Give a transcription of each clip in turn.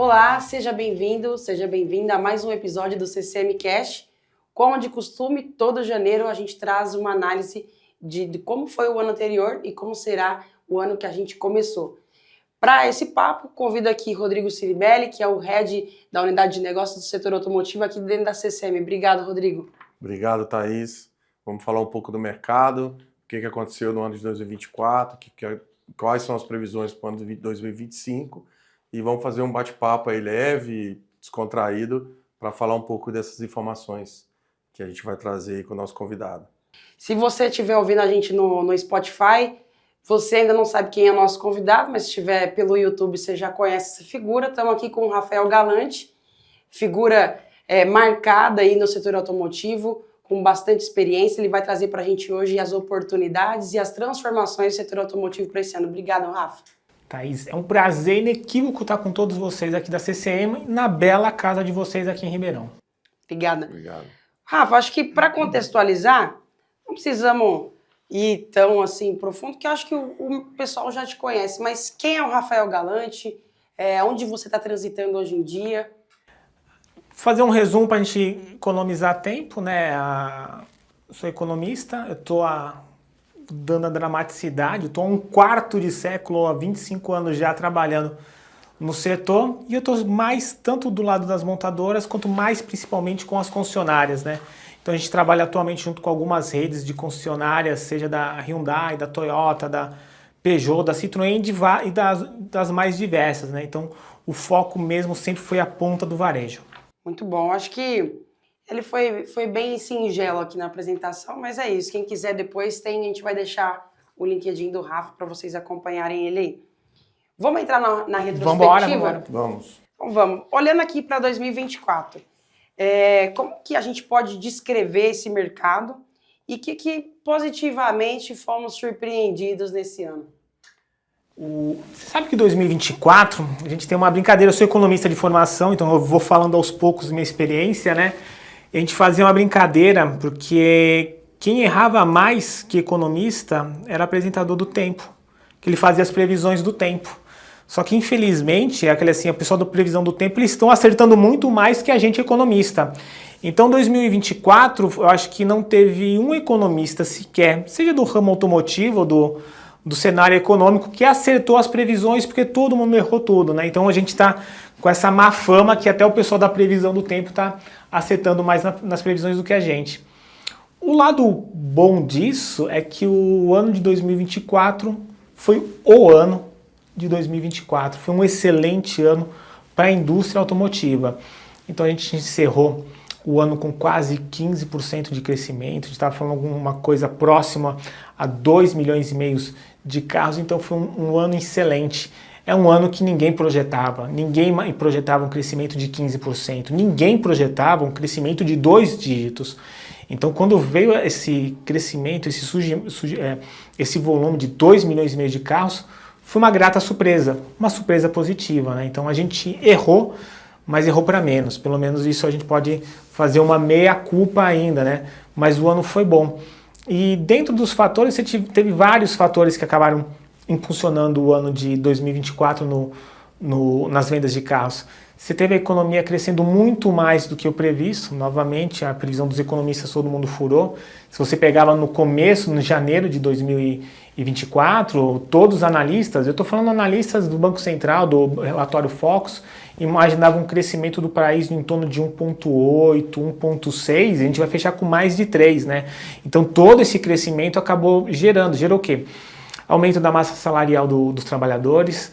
Olá, seja bem-vindo, seja bem-vinda a mais um episódio do CCM Cast. Como de costume, todo janeiro a gente traz uma análise de como foi o ano anterior e como será o ano que a gente começou. Para esse papo, convido aqui Rodrigo Ciribelli, que é o Head da Unidade de Negócios do Setor Automotivo aqui dentro da CCM. Obrigado, Rodrigo. Obrigado, Thaís. Vamos falar um pouco do mercado, o que aconteceu no ano de 2024, quais são as previsões para o ano de 2025 e vamos fazer um bate-papo aí leve, descontraído, para falar um pouco dessas informações que a gente vai trazer aí com o nosso convidado. Se você estiver ouvindo a gente no Spotify, você ainda não sabe quem é nosso convidado, mas se estiver pelo YouTube, você já conhece essa figura. Estamos aqui com o Rafael Galante, figura marcada aí no setor automotivo, com bastante experiência. Ele vai trazer para a gente hoje as oportunidades e as transformações do setor automotivo para esse ano. Obrigado, Rafa. Thaís, é um prazer inequívoco estar com todos vocês aqui da CCM, na bela casa de vocês aqui em Ribeirão. Obrigada. Obrigado. Rafa, acho que para contextualizar, não precisamos ir tão assim profundo, que eu acho que o pessoal já te conhece, mas quem é o Rafael Galante? Onde você está transitando hoje em dia? Fazer um resumo para a gente economizar tempo, né? Eu sou economista, eu estou dando a dramaticidade, estou há um quarto de século, há 25 anos já trabalhando no setor, e eu estou mais tanto do lado das montadoras, quanto mais principalmente com as concessionárias, né? Então a gente trabalha atualmente junto com algumas redes de concessionárias, seja da Hyundai, da Toyota, da Peugeot, da Citroën e das mais diversas, né? Então o foco mesmo sempre foi a ponta do varejo. Muito bom, acho que ele foi bem singelo aqui na apresentação, mas é isso, quem quiser depois a gente vai deixar o LinkedIn do Rafa para vocês acompanharem ele aí. Vamos entrar na retrospectiva? Vamos. Então vamos. Olhando aqui para 2024, como que a gente pode descrever esse mercado e que positivamente fomos surpreendidos nesse ano? Você sabe que em 2024 a gente tem uma brincadeira, eu sou economista de formação, então eu vou falando aos poucos minha experiência, né? A gente fazia uma brincadeira porque quem errava mais que economista era apresentador do tempo, que ele fazia as previsões do tempo. Só que, infelizmente, o pessoal da previsão do tempo, eles estão acertando muito mais que a gente economista. Então, 2024, eu acho que não teve um economista sequer, seja do ramo automotivo ou do cenário econômico, que acertou as previsões, porque todo mundo errou tudo, né? Então, a gente está com essa má fama que até o pessoal da previsão do tempo está acertando mais nas previsões do que a gente. O lado bom disso é que o ano de 2024 foi o ano de 2024. Foi um excelente ano para a indústria automotiva. Então a gente encerrou o ano com quase 15% de crescimento, a gente estava falando alguma coisa próxima a 2,5 milhões de carros, então foi um ano excelente. É um ano que ninguém projetava um crescimento de 15%, ninguém projetava um crescimento de 2 dígitos. Então quando veio esse crescimento, esse volume de 2,5 milhões de carros, foi uma grata surpresa, uma surpresa positiva, né? Então a gente errou, mas errou para menos. Pelo menos isso a gente pode fazer uma meia-culpa ainda, né? Mas o ano foi bom. E dentro dos fatores, você teve vários fatores que acabaram impulsionando o ano de 2024 nas vendas de carros. Você teve a economia crescendo muito mais do que o previsto. Novamente, a previsão dos economistas todo mundo furou. Se você pegava no começo, no janeiro de 2024, todos os analistas, eu estou falando analistas do Banco Central, do relatório Focus, imaginavam um crescimento do país em torno de 1,8, 1,6, a gente vai fechar com mais de 3, né? Então todo esse crescimento gerou o quê? Aumento da massa salarial dos trabalhadores,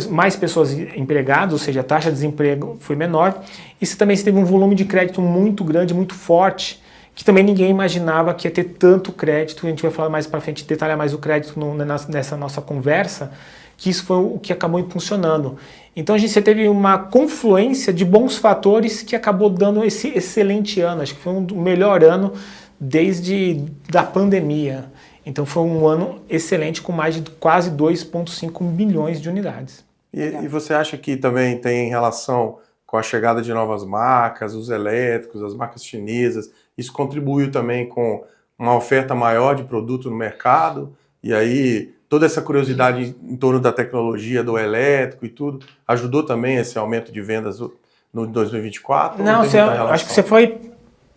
mais pessoas empregadas, ou seja, a taxa de desemprego foi menor. Isso também teve um volume de crédito muito grande, muito forte, que também ninguém imaginava que ia ter tanto crédito. A gente vai falar mais para frente, detalhar mais o crédito nessa nossa conversa, que isso foi o que acabou impulsionando. Então você teve uma confluência de bons fatores que acabou dando esse excelente ano. Acho que foi o melhor ano desde a pandemia. Então foi um ano excelente com mais de quase 2,5 milhões de unidades. E você acha que também tem relação com a chegada de novas marcas, os elétricos, as marcas chinesas, isso contribuiu também com uma oferta maior de produto no mercado? E aí toda essa curiosidade em torno da tecnologia, do elétrico e tudo, ajudou também esse aumento de vendas no 2024? Não, acho que você foi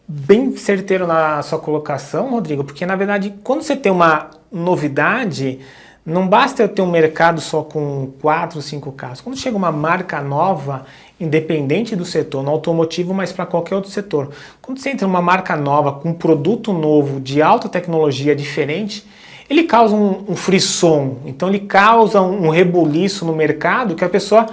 bem certeiro na sua colocação, Rodrigo, porque na verdade, quando você tem uma novidade, não basta eu ter um mercado só com 4, 5 carros. Quando chega uma marca nova, independente do setor, no automotivo, mas para qualquer outro setor, quando você entra numa marca nova, com um produto novo, de alta tecnologia diferente, ele causa um frisson, então ele causa um rebuliço no mercado que a pessoa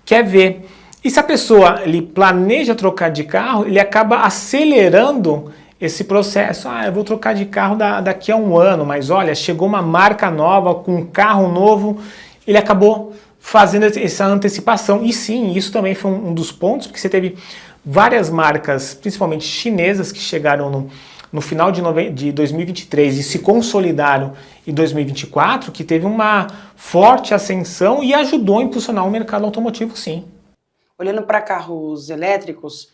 quer ver. E se a pessoa ele planeja trocar de carro, ele acaba acelerando esse processo. Eu vou trocar de carro daqui a um ano, mas olha, chegou uma marca nova com um carro novo, ele acabou fazendo essa antecipação. E sim, isso também foi um dos pontos, porque você teve várias marcas, principalmente chinesas, que chegaram no final de 2023 e se consolidaram em 2024, que teve uma forte ascensão e ajudou a impulsionar o mercado automotivo, sim. Olhando para carros elétricos,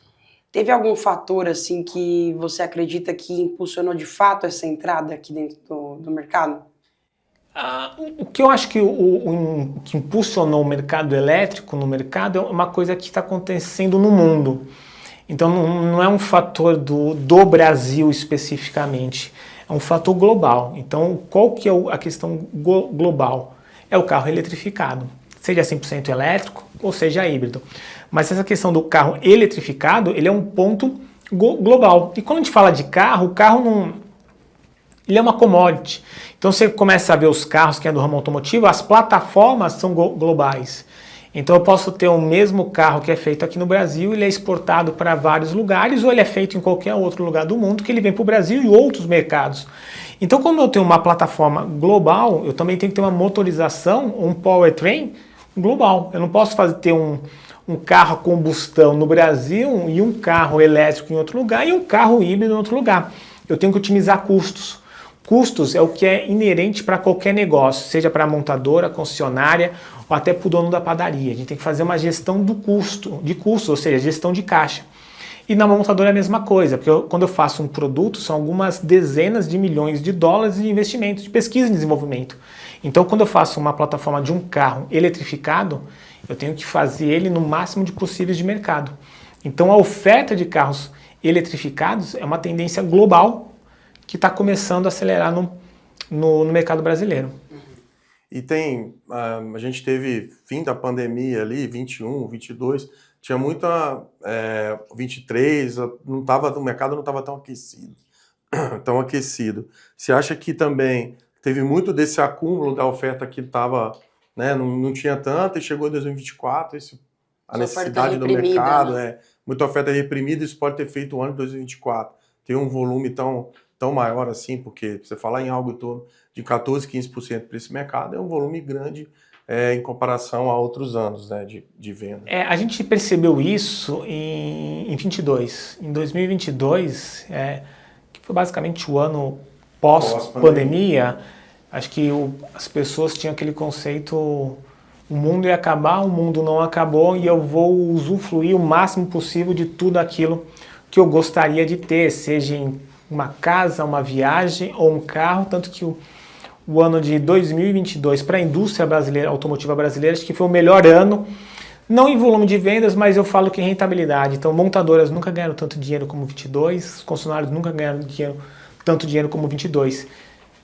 teve algum fator assim que você acredita que impulsionou de fato essa entrada aqui dentro do mercado? O que eu acho que que impulsionou o mercado elétrico no mercado é uma coisa que está acontecendo no mundo. Então não é um fator do Brasil especificamente, é um fator global. Então qual que é a questão global? É o carro eletrificado, seja 100% elétrico ou seja híbrido. Mas essa questão do carro eletrificado, ele é um ponto global. E quando a gente fala de carro, o carro não... ele é uma commodity. Então você começa a ver os carros que é do ramo automotivo, as plataformas são globais. Então eu posso ter o mesmo carro que é feito aqui no Brasil, ele é exportado para vários lugares, ou ele é feito em qualquer outro lugar do mundo, que ele vem para o Brasil e outros mercados. Então como eu tenho uma plataforma global, eu também tenho que ter uma motorização, um powertrain global. Eu não posso ter um carro a combustão no Brasil e um carro elétrico em outro lugar e um carro híbrido em outro lugar. Eu tenho que otimizar custos. Custos é o que é inerente para qualquer negócio, seja para a montadora, concessionária ou até para o dono da padaria. A gente tem que fazer uma gestão de custo, ou seja, gestão de caixa. E na montadora é a mesma coisa, porque quando eu faço um produto, são algumas dezenas de milhões de dólares de investimento, de pesquisa e desenvolvimento. Então, quando eu faço uma plataforma de um carro eletrificado, eu tenho que fazer ele no máximo de possíveis de mercado. Então, a oferta de carros eletrificados é uma tendência global que está começando a acelerar no mercado brasileiro. E a gente teve fim da pandemia ali, 21, 22, tinha muita, 23, o mercado não estava tão aquecido. Você acha que também teve muito desse acúmulo da oferta que estava, né, não tinha tanta e chegou em 2024, a necessidade do mercado, né? Muita oferta reprimida, isso pode ter feito o ano de 2024, ter um volume tão maior assim, porque você falar em algo em torno de 14, 15% para esse mercado é um volume grande em comparação a outros anos, né, de venda. A gente percebeu isso em 22. Em 2022, que foi basicamente o ano pós-pandemia, acho que as pessoas tinham aquele conceito, o mundo ia acabar, o mundo não acabou e eu vou usufruir o máximo possível de tudo aquilo que eu gostaria de ter, seja em uma casa, uma viagem ou um carro, tanto que o ano de 2022 para a indústria brasileira, automotiva brasileira, acho que foi o melhor ano, não em volume de vendas, mas eu falo que em rentabilidade. Então, montadoras nunca ganharam tanto dinheiro como 22, concessionários nunca ganharam tanto dinheiro como 22.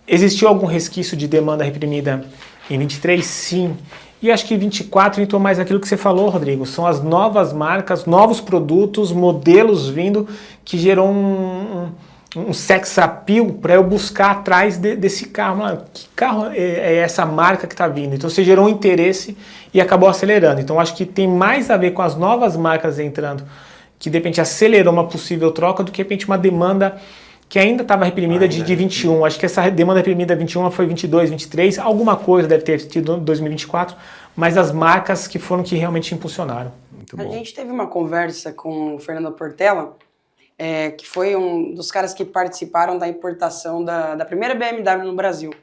Existiu algum resquício de demanda reprimida em 23? Sim. E acho que 24 entrou mais naquilo que você falou, Rodrigo. São as novas marcas, novos produtos, modelos vindo, que gerou um sex appeal para eu buscar atrás desse carro. Mano, que carro é essa marca que está vindo? Então você gerou um interesse e acabou acelerando. Então acho que tem mais a ver com as novas marcas entrando, que de repente acelerou uma possível troca, do que de repente uma demanda que ainda estava reprimida de 21. Acho que essa demanda reprimida 21 foi 22, 23. Alguma coisa deve ter tido em 2024, mas as marcas que foram que realmente impulsionaram. Muito bom. A gente teve uma conversa com o Fernando Portela, que foi um dos caras que participaram da importação da primeira BMW no Brasil.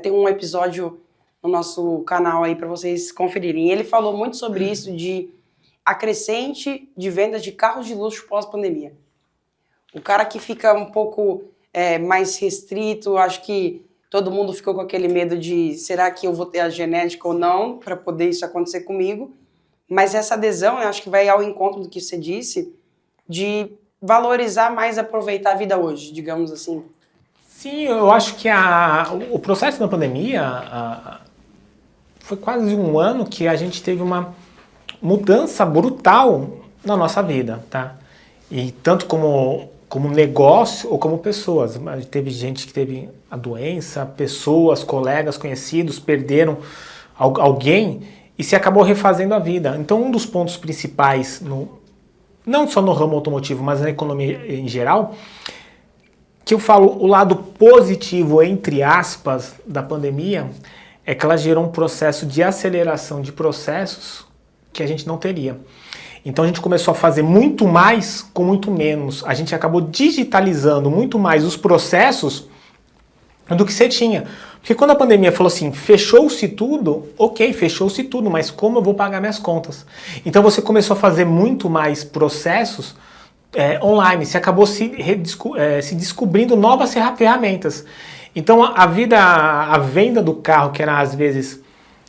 Tem um episódio no nosso canal aí para vocês conferirem. E ele falou muito sobre isso, de a crescente de vendas de carros de luxo pós-pandemia. O cara que fica um pouco mais restrito, acho que todo mundo ficou com aquele medo de será que eu vou ter a genética ou não para poder isso acontecer comigo. Mas essa adesão, eu acho que vai ao encontro do que você disse, de valorizar mais, aproveitar a vida hoje, digamos assim. Sim, eu acho que o processo da pandemia foi quase um ano que a gente teve uma mudança brutal na nossa vida, tá? E tanto como negócio ou como pessoas. Teve gente que teve a doença, pessoas, colegas, conhecidos perderam alguém e se acabou refazendo a vida. Então, um dos pontos principais, não só no ramo automotivo, mas na economia em geral, que eu falo o lado positivo, entre aspas, da pandemia, é que ela gerou um processo de aceleração de processos que a gente não teria. Então a gente começou a fazer muito mais com muito menos. A gente acabou digitalizando muito mais os processos do que você tinha. Porque quando a pandemia falou assim, fechou-se tudo, ok, fechou-se tudo, mas como eu vou pagar minhas contas? Então você começou a fazer muito mais processos online, você acabou se descobrindo novas ferramentas. Então a venda do carro, que era às vezes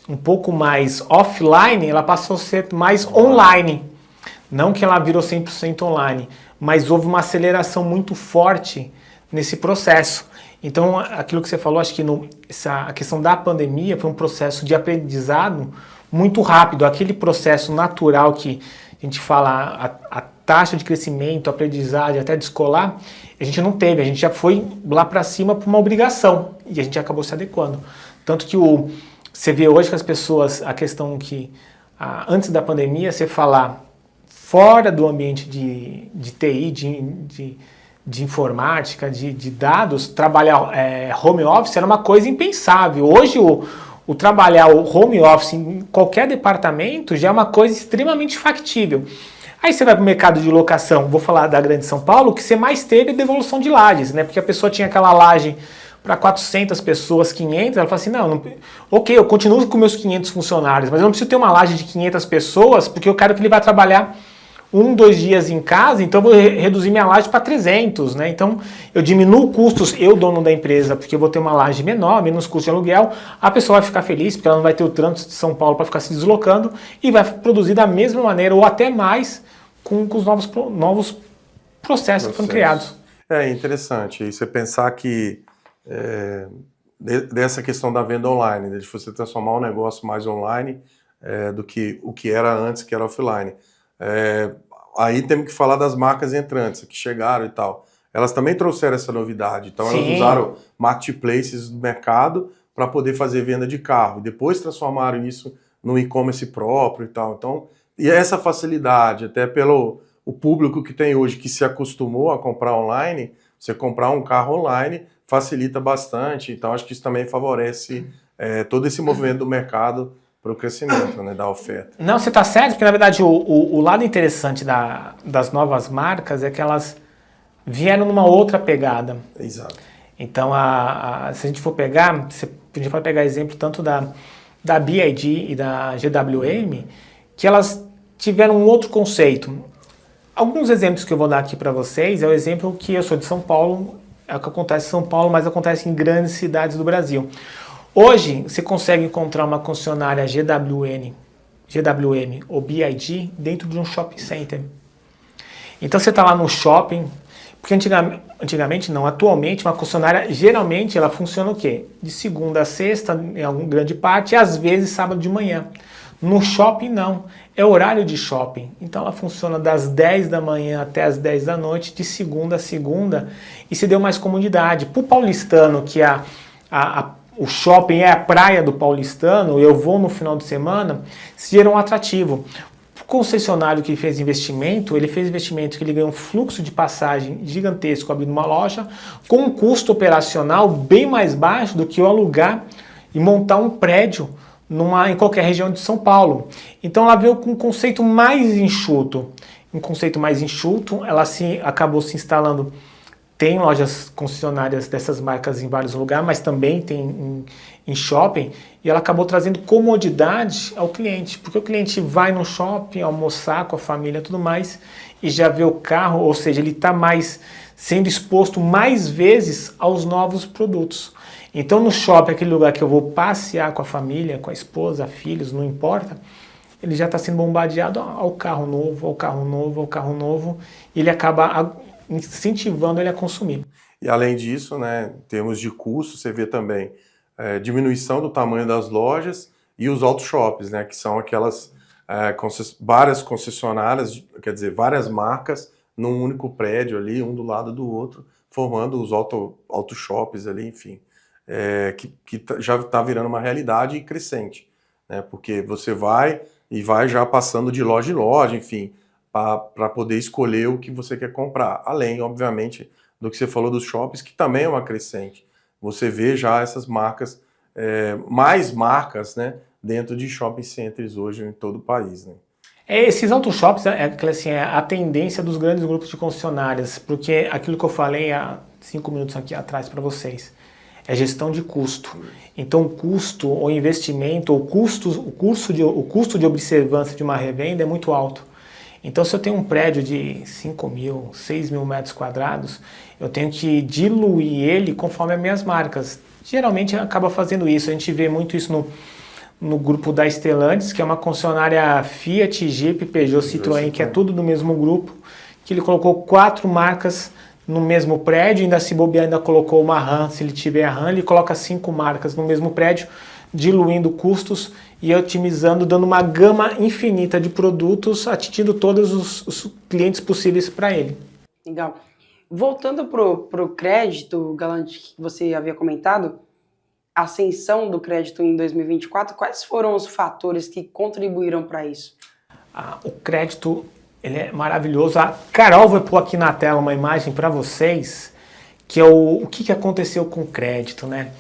um pouco mais offline, ela passou a ser mais online. Não que ela virou 100% online, mas houve uma aceleração muito forte nesse processo. Então, aquilo que você falou, acho que a questão da pandemia foi um processo de aprendizado muito rápido. Aquele processo natural que a gente fala, a taxa de crescimento, aprendizagem, até descolar, a gente não teve. A gente já foi lá para cima por uma obrigação e a gente acabou se adequando. Tanto que você vê hoje que as pessoas, a questão que antes da pandemia, você falar fora do ambiente de TI, de informática, de dados, trabalhar home office era uma coisa impensável. Hoje o trabalhar o home office em qualquer departamento já é uma coisa extremamente factível. Aí você vai para o mercado de locação, vou falar da Grande São Paulo, o que você mais teve é devolução de lajes, né? Porque a pessoa tinha aquela laje para 400 pessoas, 500, ela fala assim, ok, eu continuo com meus 500 funcionários, mas eu não preciso ter uma laje de 500 pessoas, porque eu quero que ele vá trabalhar 1-2 dias em casa, então eu vou reduzir minha laje para 300, né? Então eu diminuo custos, eu dono da empresa, porque eu vou ter uma laje menor, menos custo de aluguel, a pessoa vai ficar feliz, porque ela não vai ter o trânsito de São Paulo para ficar se deslocando e vai produzir da mesma maneira ou até mais com os novos processos que foram criados. É interessante, e você pensar que dessa questão da venda online, de você transformar um negócio mais online do que o que era antes, que era offline. Aí temos que falar das marcas entrantes que chegaram e tal. Elas também trouxeram essa novidade. Então elas usaram marketplaces do mercado para poder fazer venda de carro. Depois transformaram isso no e-commerce próprio e tal. Então, e essa facilidade, até pelo o público que tem hoje, que se acostumou a comprar online, você comprar um carro online facilita bastante. Então acho que isso também favorece todo esse movimento do mercado para o crescimento, né, da oferta. Não, você está certo, porque na verdade o lado interessante das novas marcas é que elas vieram numa outra pegada. Exato. Então, se a gente for pegar, a gente pode pegar exemplo tanto da BYD e da GWM, que elas tiveram um outro conceito. Alguns exemplos que eu vou dar aqui para vocês é o exemplo que eu sou de São Paulo, é o que acontece em São Paulo, mas acontece em grandes cidades do Brasil. Hoje, você consegue encontrar uma concessionária GWM ou BYD dentro de um shopping center. Então, você está lá no shopping, porque antigamente não, atualmente, uma concessionária, geralmente, ela funciona o quê? De segunda a sexta, em alguma grande parte, e às vezes sábado de manhã. No shopping, não. É horário de shopping. Então, ela funciona das 10 da manhã até as 10 da noite, de segunda a segunda, e se deu mais comodidade. Para o paulistano, que o shopping é a praia do paulistano, eu vou no final de semana, se gerou um atrativo. O concessionário que fez investimento que ele ganhou um fluxo de passagem gigantesco abrindo uma loja, com um custo operacional bem mais baixo do que eu alugar e montar um prédio em qualquer região de São Paulo. Então ela veio com um conceito mais enxuto. Ela acabou se instalando. Tem lojas concessionárias dessas marcas em vários lugares, mas também tem em shopping, e ela acabou trazendo comodidade ao cliente, porque o cliente vai no shopping almoçar com a família e tudo mais, e já vê o carro, ou seja, ele está sendo exposto mais vezes aos novos produtos. Então no shopping, aquele lugar que eu vou passear com a família, com a esposa, filhos, não importa, ele já está sendo bombardeado ao carro novo, ao carro novo, ao carro novo, e ele acaba incentivando ele a consumir. E além disso, né, em termos de custo, você vê também diminuição do tamanho das lojas e os auto-shops, né, que são aquelas várias concessionárias, quer dizer, várias marcas num único prédio ali, um do lado do outro, formando os auto-shops ali, enfim, que já está virando uma realidade crescente, né, porque você vai já passando de loja em loja, enfim, para poder escolher o que você quer comprar. Além, obviamente, do que você falou dos shoppings, que também é uma crescente. Você vê já essas marcas, mais marcas, né, dentro de shopping centers hoje em todo o país, né? Esses auto-shops é a tendência dos grandes grupos de concessionárias, porque aquilo que eu falei há 5 minutos aqui atrás para vocês, é gestão de custo. Então o custo, o investimento, o custo de observância de uma revenda é muito alto. Então se eu tenho um prédio de 5 mil, 6 mil metros quadrados, eu tenho que diluir ele conforme as minhas marcas. Geralmente acaba fazendo isso, a gente vê muito isso no grupo da Stellantis, que é uma concessionária Fiat, Jeep, Peugeot, Citroën, que é tudo do mesmo grupo, que ele colocou 4 marcas no mesmo prédio, ainda se bobear, ainda colocou uma RAM, se ele tiver a RAM, ele coloca 5 marcas no mesmo prédio, diluindo custos e otimizando, dando uma gama infinita de produtos, atingindo todos os clientes possíveis para ele. Legal. Voltando para o crédito, Galante, que você havia comentado, a ascensão do crédito em 2024, quais foram os fatores que contribuíram para isso? O crédito, ele é maravilhoso. A Carol vai pôr aqui na tela uma imagem para vocês, que é o que aconteceu com o crédito, né?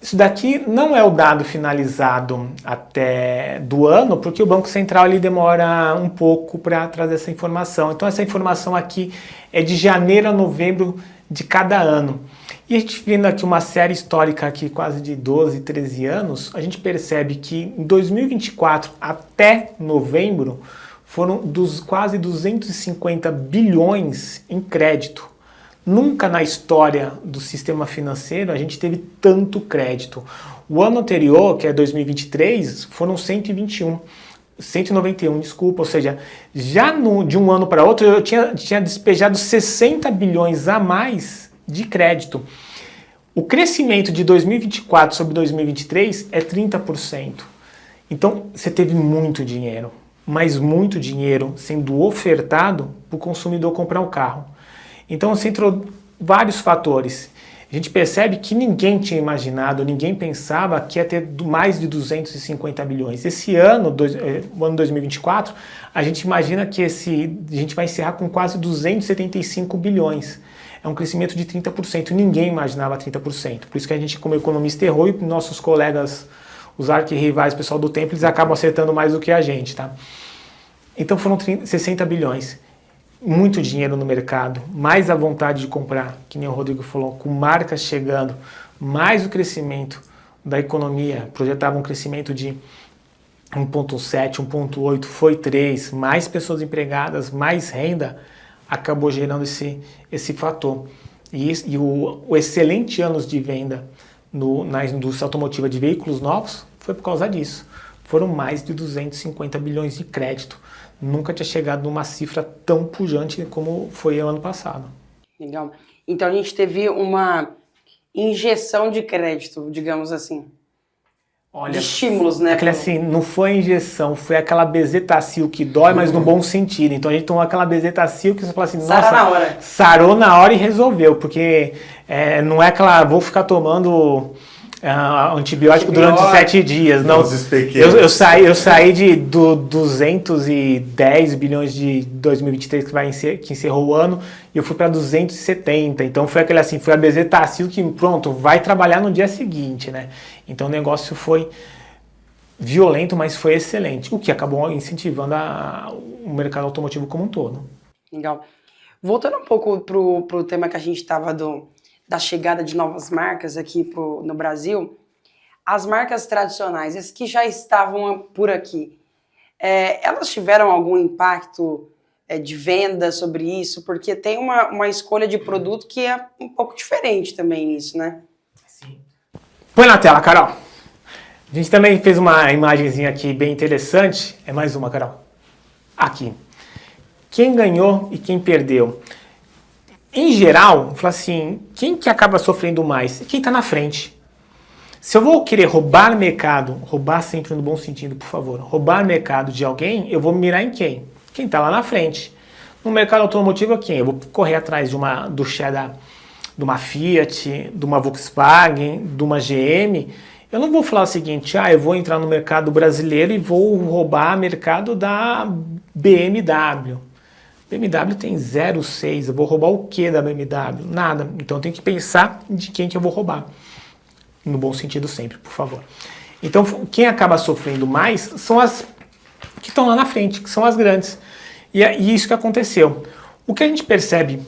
Isso daqui não é o dado finalizado até do ano, porque o Banco Central ele demora um pouco para trazer essa informação. Então essa informação aqui é de janeiro a novembro de cada ano. E a gente vendo aqui uma série histórica aqui quase de 12, 13 anos, a gente percebe que em 2024 até novembro foram quase 250 bilhões em crédito. Nunca na história do sistema financeiro a gente teve tanto crédito. O ano anterior, que é 2023, foram 191, desculpa, ou seja, já de um ano para outro eu tinha despejado 60 bilhões a mais de crédito. O crescimento de 2024 sobre 2023 é 30%. Então você teve muito dinheiro, mas muito dinheiro sendo ofertado para o consumidor comprar o carro. Então você entrou vários fatores. A gente percebe que ninguém tinha imaginado, ninguém pensava que ia ter mais de 250 bilhões. Esse ano, o ano 2024, a gente imagina que a gente vai encerrar com quase 275 bilhões. É um crescimento de 30%. Ninguém imaginava 30%. Por isso que a gente, como economista, errou e nossos colegas, os arquirrivais, o pessoal do tempo, eles acabam acertando mais do que a gente, tá? Então foram 60 bilhões. Muito dinheiro no mercado, mais a vontade de comprar, que nem o Rodrigo falou, com marcas chegando, mais o crescimento da economia, projetava um crescimento de 1,7, 1,8, foi 3, mais pessoas empregadas, mais renda, acabou gerando esse fator. E o excelente anos de venda na indústria automotiva de veículos novos foi por causa disso. Foram mais de 250 bilhões de crédito. Nunca tinha chegado numa cifra tão pujante como foi ano passado. Legal. Então a gente teve uma injeção de crédito, digamos assim. Olha, de estímulos, né? Assim, não foi injeção, foi aquela bezetacil que dói, mas no bom sentido. Então a gente tomou aquela bezetacil que você fala assim, nossa, na hora. Sarou na hora e resolveu, porque não é aquela, vou ficar tomando antibiótico durante 7 dias. Não, eu saí de 210 bilhões de 2023 que encerrou o ano e eu fui para 270. Então foi aquele assim, foi a bezetacil que pronto, vai trabalhar no dia seguinte, né? Então o negócio foi violento, mas foi excelente, o que acabou incentivando o mercado automotivo como um todo. Legal. Voltando um pouco pro tema que a gente estava da chegada de novas marcas aqui no Brasil, as marcas tradicionais, as que já estavam por aqui, elas tiveram algum impacto de venda sobre isso? Porque tem uma escolha de produto que é um pouco diferente também nisso, né? Sim. Põe na tela, Carol. A gente também fez uma imagenzinha aqui bem interessante. É mais uma, Carol. Aqui. Quem ganhou e quem perdeu. Em geral, fala assim, quem que acaba sofrendo mais? Quem está na frente. Se eu vou querer roubar mercado, roubar sempre no bom sentido, por favor, roubar mercado de alguém, eu vou mirar em quem? Quem está lá na frente. No mercado automotivo, quem? Eu vou correr atrás do share de uma Fiat, de uma Volkswagen, de uma GM. Eu não vou falar o seguinte, eu vou entrar no mercado brasileiro e vou roubar mercado da BMW. BMW tem 0,6, eu vou roubar o que da BMW? Nada. Então eu tenho que pensar de quem que eu vou roubar. No bom sentido sempre, por favor. Então quem acaba sofrendo mais são as que estão lá na frente, que são as grandes. E é isso que aconteceu. O que a gente percebe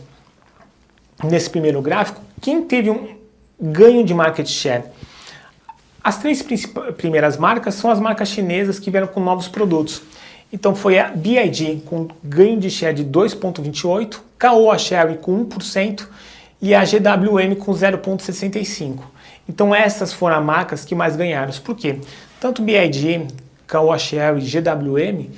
nesse primeiro gráfico, quem teve um ganho de market share? As três primeiras marcas são as marcas chinesas que vieram com novos produtos. Então foi a BYD com ganho de share de 2,28%, Caoa Chery com 1% e a GWM com 0,65%. Então essas foram as marcas que mais ganharam. Por quê? Tanto BYD, Caoa Chery e GWM,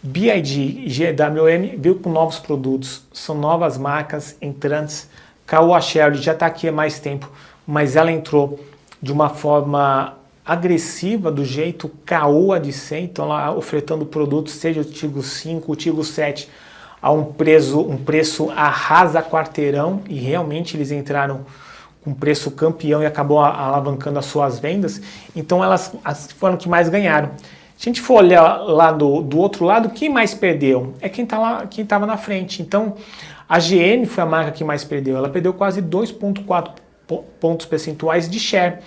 BYD e GWM veio com novos produtos, são novas marcas entrantes. Caoa Chery já está aqui há mais tempo, mas ela entrou de uma forma agressiva, do jeito Caoa de ser, então lá ofertando produtos, seja o Tiggo 5, o Tiggo 7, a um preço arrasa quarteirão, e realmente eles entraram com preço campeão e acabou alavancando as suas vendas, então elas foram que mais ganharam. Se a gente for olhar lá do outro lado, quem mais perdeu? É quem estava na frente. Então a GM foi a marca que mais perdeu, ela perdeu quase 2,4 pontos percentuais de share.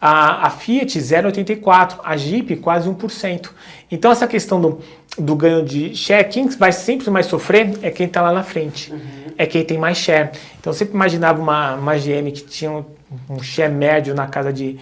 A Fiat 0,84, a Jeep quase 1%. Então essa questão do ganho de share, quem vai sempre mais sofrer é quem está lá na frente, é quem tem mais share. Então eu sempre imaginava uma GM que tinha um share médio na casa de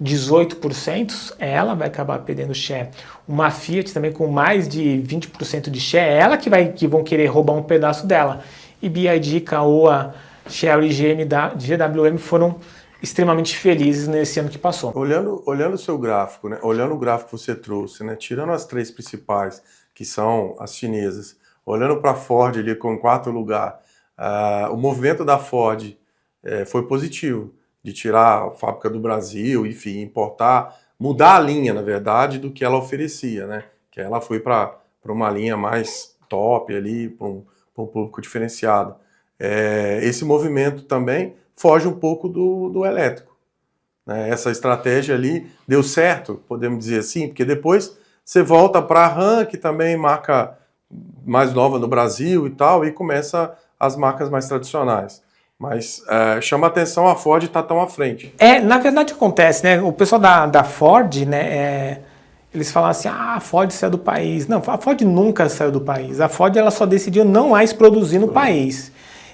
18%, ela vai acabar perdendo share. Uma Fiat também com mais de 20% de share, ela que vão querer roubar um pedaço dela. E BYD, Caoa, Chery e GWM foram extremamente felizes nesse ano que passou. Olhando o seu gráfico, né? Olhando o gráfico que você trouxe, né? Tirando as três principais, que são as chinesas, olhando para a Ford ali com 4º lugar, o movimento da Ford foi positivo, de tirar a fábrica do Brasil, enfim, importar, mudar a linha, na verdade, do que ela oferecia, né? Que ela foi para uma linha mais top ali, para um público diferenciado. Esse movimento também foge um pouco do elétrico, né? Essa estratégia ali deu certo, podemos dizer assim, porque depois você volta para a RAM, que também marca mais nova no Brasil e tal, e começa as marcas mais tradicionais. Mas chama a atenção a Ford estar tão à frente. Na verdade acontece, né? O pessoal da Ford, né? Eles falam assim, a Ford saiu do país. Não, a Ford nunca saiu do país. A Ford ela só decidiu não mais produzir no país.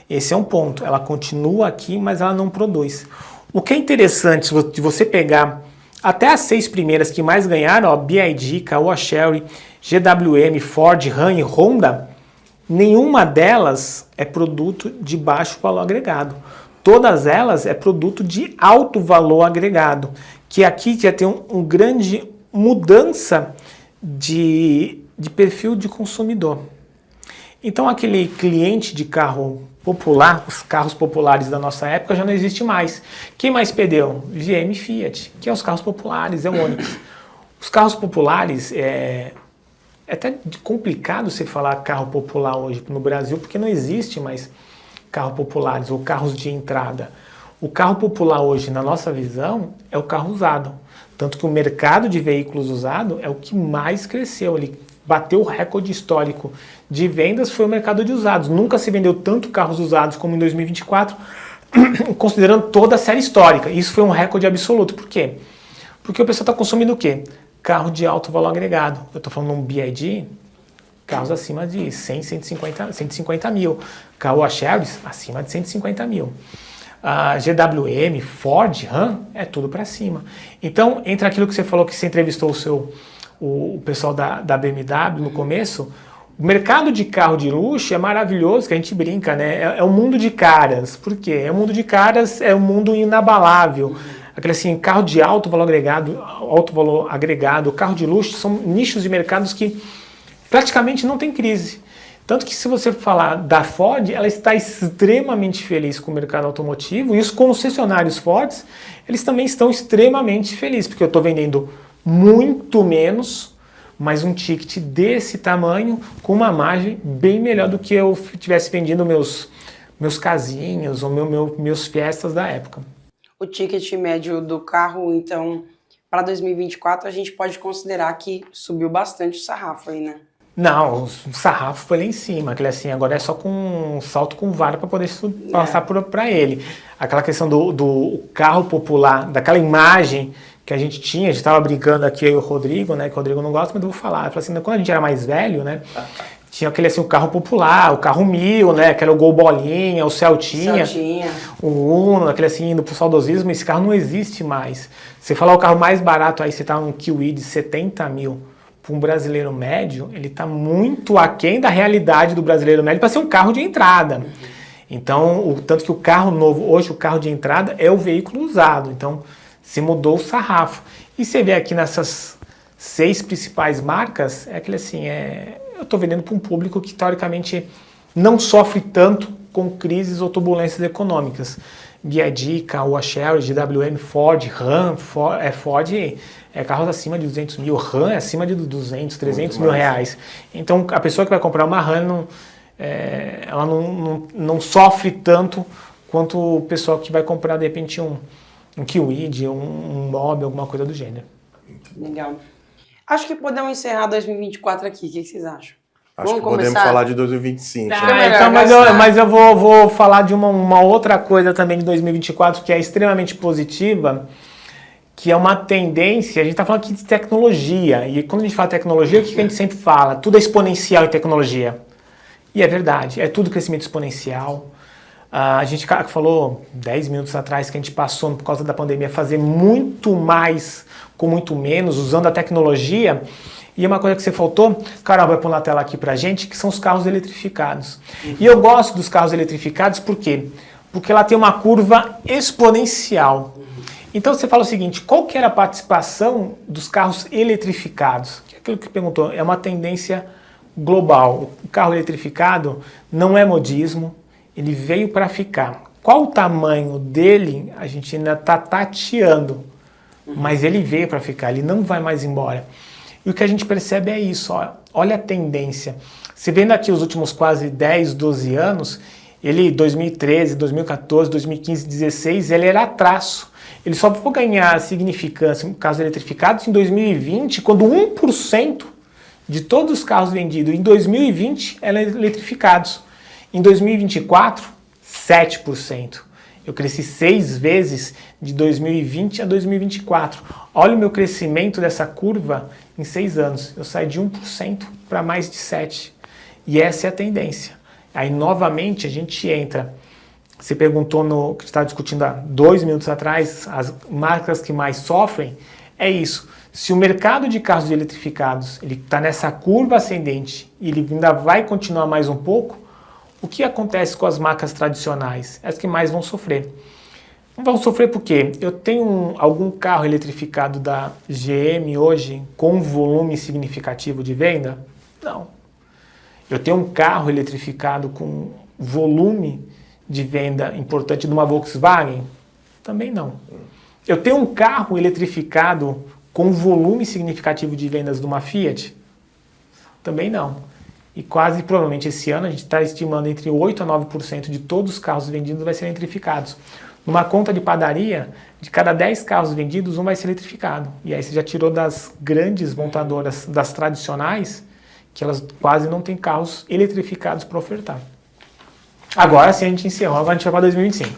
Esse é um ponto. Ela continua aqui, mas ela não produz. O que é interessante de você pegar até as 6 primeiras que mais ganharam, BYD, Caoa Chery, GWM, Ford, Ram e Honda, nenhuma delas é produto de baixo valor agregado. Todas elas é produto de alto valor agregado, que aqui já tem um grande mudança de perfil de consumidor. Então aquele cliente de carro popular, os carros populares da nossa época já não existe mais. Quem mais perdeu? GM e Fiat, que é os carros populares, é o Onix. Os carros populares, é até complicado você falar carro popular hoje no Brasil, porque não existe mais carros populares ou carros de entrada. O carro popular hoje, na nossa visão, é o carro usado. Tanto que o mercado de veículos usados é o que mais cresceu. Ele bateu o recorde histórico de vendas, foi o mercado de usados. Nunca se vendeu tanto carros usados como em 2024, considerando toda a série histórica. Isso foi um recorde absoluto. Por quê? Porque o pessoal está consumindo o quê? Carro de alto valor agregado. Eu estou falando um BYD, carros acima de 100, 150 mil. Caoa Chery, acima de 150 mil. A GWM, Ford, Ram, é tudo para cima. Então, entre aquilo que você falou, que você entrevistou o pessoal da BMW no começo, o mercado de carro de luxo é maravilhoso, que a gente brinca, né? É um mundo de caras. Por quê? É um mundo de caras, é um mundo inabalável. aquele assim, carro de alto valor agregado, carro de luxo, são nichos de mercados que praticamente não tem crise. Tanto que se você falar da Ford, ela está extremamente feliz com o mercado automotivo, e os concessionários Fords, eles também estão extremamente felizes, porque eu estou vendendo muito menos, mas um ticket desse tamanho, com uma margem bem melhor do que eu tivesse vendido meus casinhos ou meus Fiestas da época. O ticket médio do carro, então, para 2024, a gente pode considerar que subiu bastante o sarrafo aí, né? Não, o sarrafo foi lá em cima, aquele assim, agora é só com um salto com vara para poder passar para ele. Aquela questão do carro popular, daquela imagem que a gente estava brincando aqui, eu e o Rodrigo, né, que o Rodrigo não gosta, mas eu vou falar. Eu falei assim, quando a gente era mais velho, né, tinha aquele assim, o carro popular, o carro 1000, né, que era o Gol Bolinha, o Celtinha, o Uno, aquele assim, indo pro saudosismo, esse carro não existe mais. Você falar o carro mais barato, aí você tá num Kiwi de 70 mil, para um brasileiro médio, ele está muito aquém da realidade do brasileiro médio para ser um carro de entrada. Então, tanto que o carro novo, hoje o carro de entrada é o veículo usado. Então, se mudou o sarrafo. E você vê aqui nessas 6 principais marcas, é aquele assim, eu estou vendendo para um público que teoricamente não sofre tanto com crises ou turbulências econômicas. BYD, Caoa Chery, GWM, Ford, Ram, Ford carros acima de 200 mil, Ram é acima de 200, 300 mil reais. Então, a pessoa que vai comprar uma Ram, ela não sofre tanto quanto o pessoal que vai comprar, de repente, um Kiwi, um Mobi, alguma coisa do gênero. Legal. Acho que podemos encerrar 2024 aqui. O que vocês acham? Acho que podemos falar de 2025. Então, mas eu vou falar de uma outra coisa também de 2024 que é extremamente positiva, que é uma tendência. A gente está falando aqui de tecnologia, e quando a gente fala tecnologia, o que a gente sempre fala? Tudo é exponencial em tecnologia. E é verdade, é tudo crescimento exponencial. A gente falou 10 minutos atrás que a gente passou, por causa da pandemia, a fazer muito mais com muito menos, usando a tecnologia. E uma coisa que você faltou, Carol vai pôr na tela aqui pra gente, que são os carros eletrificados. E eu gosto dos carros eletrificados, por quê? Porque ela tem uma curva exponencial. Então você fala o seguinte, qual que era a participação dos carros eletrificados? Que é aquilo que perguntou, é uma tendência global. O carro eletrificado não é modismo, ele veio para ficar. Qual o tamanho dele, a gente ainda está tateando, mas ele veio para ficar, ele não vai mais embora. E o que a gente percebe é isso, olha a tendência. Você vendo aqui os últimos quase 10, 12 anos, ele 2013, 2014, 2015, 2016, ele era traço. Ele só vai ganhar significância em carros eletrificados em 2020, quando 1% de todos os carros vendidos em 2020 eram eletrificados. Em 2024, 7%. Eu cresci 6 vezes de 2020 a 2024. Olha o meu crescimento dessa curva em 6 anos. Eu saí de 1% para mais de 7%. E essa é a tendência. Aí, novamente, a gente entra. Você perguntou no que estava discutindo há 2 minutos atrás, as marcas que mais sofrem, é isso. Se o mercado de carros eletrificados está nessa curva ascendente e ele ainda vai continuar mais um pouco, o que acontece com as marcas tradicionais? As que mais vão sofrer. Vão sofrer por quê? Eu tenho algum carro eletrificado da GM hoje com volume significativo de venda? Não. Eu tenho um carro eletrificado com volume de venda importante de uma Volkswagen? Também não. Eu tenho um carro eletrificado com volume significativo de vendas de uma Fiat? Também não. E quase provavelmente esse ano a gente está estimando entre 8% a 9% de todos os carros vendidos vai ser eletrificados. Numa conta de padaria, de cada 10 carros vendidos, um vai ser eletrificado. E aí você já tirou das grandes montadoras, das tradicionais, que elas quase não têm carros eletrificados para ofertar. Agora sim a gente encerrou, agora a gente vai para 2025.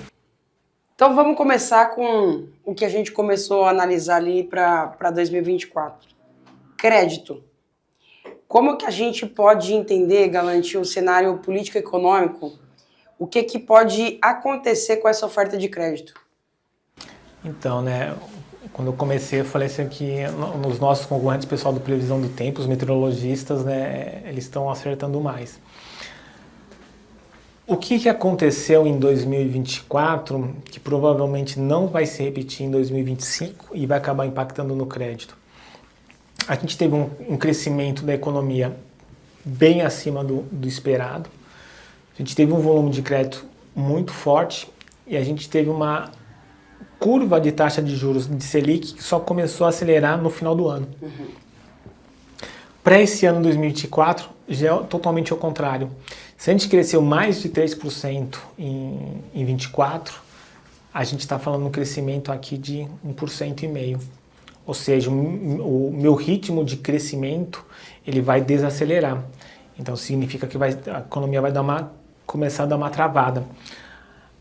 Então vamos começar com o que a gente começou a analisar ali para 2024. Crédito. Como que a gente pode entender, Galante, o cenário político-econômico? O que pode acontecer com essa oferta de crédito? Então, né, quando eu comecei, eu falei assim que nos nossos concorrentes, o pessoal do Previsão do Tempo, os meteorologistas, né, eles estão acertando mais. O que aconteceu em 2024 que provavelmente não vai se repetir em 2025 e vai acabar impactando no crédito? A gente teve um crescimento da economia bem acima do esperado. A gente teve um volume de crédito muito forte e a gente teve uma curva de taxa de juros de Selic que só começou a acelerar no final do ano. Para esse ano 2024, já é totalmente ao contrário. Se a gente cresceu mais de 3% em 24, a gente está falando um crescimento aqui de 1,5%. Ou seja, o meu ritmo de crescimento ele vai desacelerar. Então significa que a economia vai começar a dar uma travada.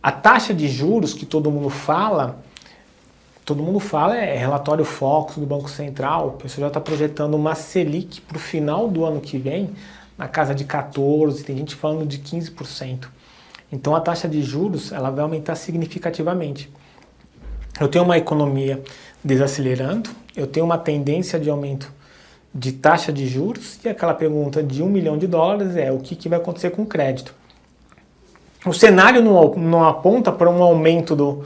A taxa de juros que todo mundo fala é relatório Focus do Banco Central. O pessoal já está projetando uma Selic para o final do ano que vem na casa de 14%, tem gente falando de 15%. Então a taxa de juros ela vai aumentar significativamente. Eu tenho uma economia desacelerando, eu tenho uma tendência de aumento de taxa de juros e aquela pergunta de $1 milhão é o que vai acontecer com o crédito. O cenário não aponta para um aumento